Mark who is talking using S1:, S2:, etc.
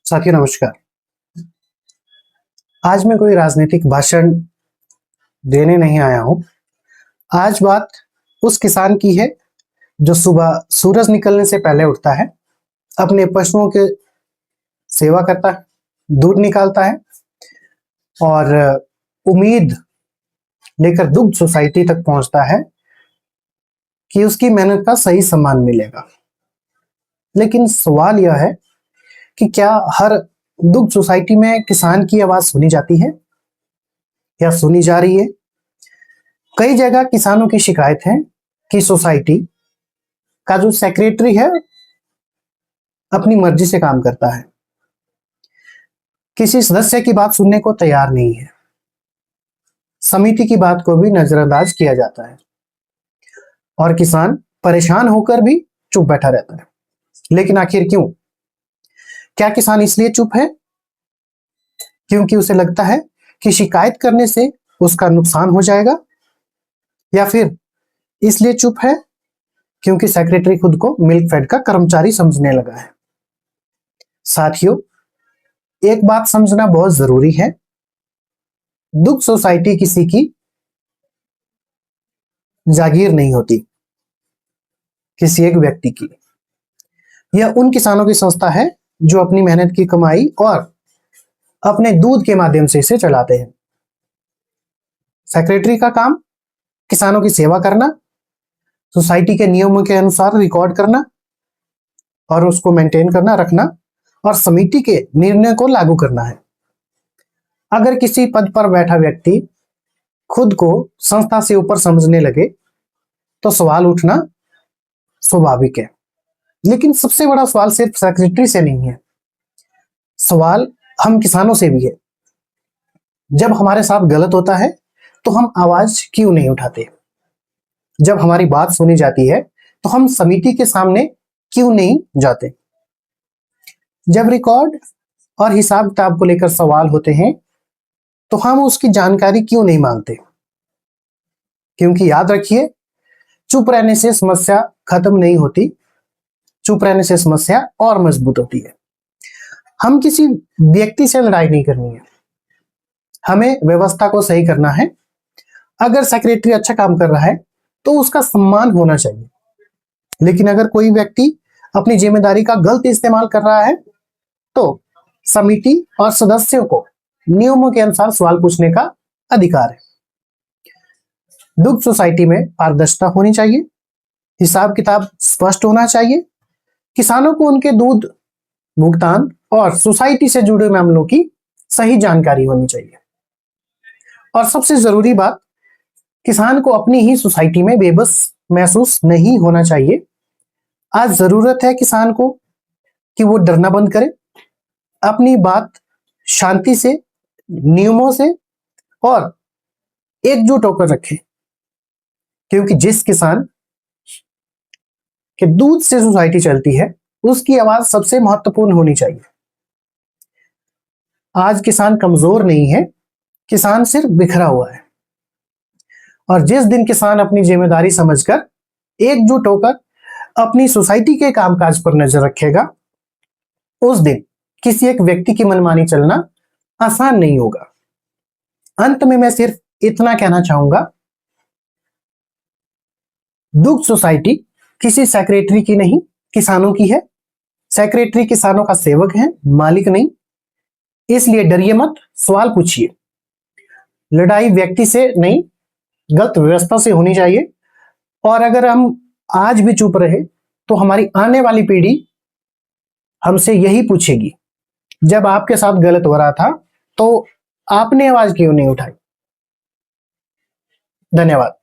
S1: साथियों नमस्कार। आज मैं कोई राजनीतिक भाषण देने नहीं आया हूं। आज बात उस किसान की है जो सुबह सूरज निकलने से पहले उठता है, अपने पशुओं के सेवा करता है, दूध निकालता है और उम्मीद लेकर दुग्ध सोसाइटी तक पहुंचता है कि उसकी मेहनत का सही सम्मान मिलेगा। लेकिन सवाल यह है कि क्या हर दुग्ध सोसाइटी में किसान की आवाज सुनी जाती है या सुनी जा रही है? कई जगह किसानों की शिकायत है कि सोसाइटी का जो सेक्रेटरी है अपनी मर्जी से काम करता है, किसी सदस्य की बात सुनने को तैयार नहीं है, समिति की बात को भी नजरअंदाज किया जाता है और किसान परेशान होकर भी चुप बैठा रहता है। लेकिन आखिर क्यों? क्या किसान इसलिए चुप है क्योंकि उसे लगता है कि शिकायत करने से उसका नुकसान हो जाएगा, या फिर इसलिए चुप है क्योंकि सेक्रेटरी खुद को मिल्क फेड का कर्मचारी समझने लगा है? साथियों, एक बात समझना बहुत जरूरी है, दुग्ध सोसाइटी किसी की जागीर नहीं होती, किसी एक व्यक्ति की। यह उन किसानों की संस्था है जो अपनी मेहनत की कमाई और अपने दूध के माध्यम से इसे चलाते हैं। सेक्रेटरी का काम किसानों की सेवा करना, सोसाइटी के नियमों के अनुसार रिकॉर्ड करना और उसको मेंटेन करना, रखना और समिति के निर्णय को लागू करना है। अगर किसी पद पर बैठा व्यक्ति खुद को संस्था से ऊपर समझने लगे तो सवाल उठना स्वाभाविक है। लेकिन सबसे बड़ा सवाल सिर्फ सेक्रेटरी से नहीं है, सवाल हम किसानों से भी है। जब हमारे साथ गलत होता है तो हम आवाज क्यों नहीं उठाते? जब हमारी बात सुनी जाती है तो हम समिति के सामने क्यों नहीं जाते? जब रिकॉर्ड और हिसाब किताब को लेकर सवाल होते हैं तो हम उसकी जानकारी क्यों नहीं मांगते? क्योंकि याद रखिए, चुप रहने से समस्या खत्म नहीं होती, चुप रहने से समस्या और मजबूत होती है। हम किसी व्यक्ति से लड़ाई नहीं करनी है, हमें व्यवस्था को सही करना है। अगर सेक्रेटरी अच्छा काम कर रहा है तो उसका सम्मान होना चाहिए, लेकिन अगर कोई व्यक्ति अपनी जिम्मेदारी का गलत इस्तेमाल कर रहा है तो समिति और सदस्यों को नियमों के अनुसार सवाल पूछने का अधिकार है। दुग्ध सोसाइटी में पारदर्शिता होनी चाहिए, हिसाब किताब स्पष्ट होना चाहिए, किसानों को उनके दूध भुगतान और सोसाइटी से जुड़े मामलों की सही जानकारी होनी चाहिए। और सबसे जरूरी बात, किसान को अपनी ही सोसाइटी में बेबस महसूस नहीं होना चाहिए। आज जरूरत है किसान को कि वो डरना बंद करे, अपनी बात शांति से, नियमों से और एकजुट होकर रखे, क्योंकि जिस किसान के दूध से सोसाइटी चलती है उसकी आवाज सबसे महत्वपूर्ण होनी चाहिए। आज किसान कमजोर नहीं है, किसान सिर्फ बिखरा हुआ है। और जिस दिन किसान अपनी जिम्मेदारी समझकर एकजुट होकर अपनी सोसाइटी के कामकाज पर नजर रखेगा, उस दिन किसी एक व्यक्ति की मनमानी चलना आसान नहीं होगा। अंत में मैं सिर्फ इतना कहना चाहूंगा, दुग्ध सोसाइटी किसी सेक्रेटरी की नहीं, किसानों की है। सेक्रेटरी किसानों का सेवक है, मालिक नहीं। इसलिए डरिए मत, सवाल पूछिए। लड़ाई व्यक्ति से नहीं, गलत व्यवस्था से होनी चाहिए। और अगर हम आज भी चुप रहे तो हमारी आने वाली पीढ़ी हमसे यही पूछेगी, जब आपके साथ गलत हो रहा था तो आपने आवाज क्यों नहीं उठाई? धन्यवाद।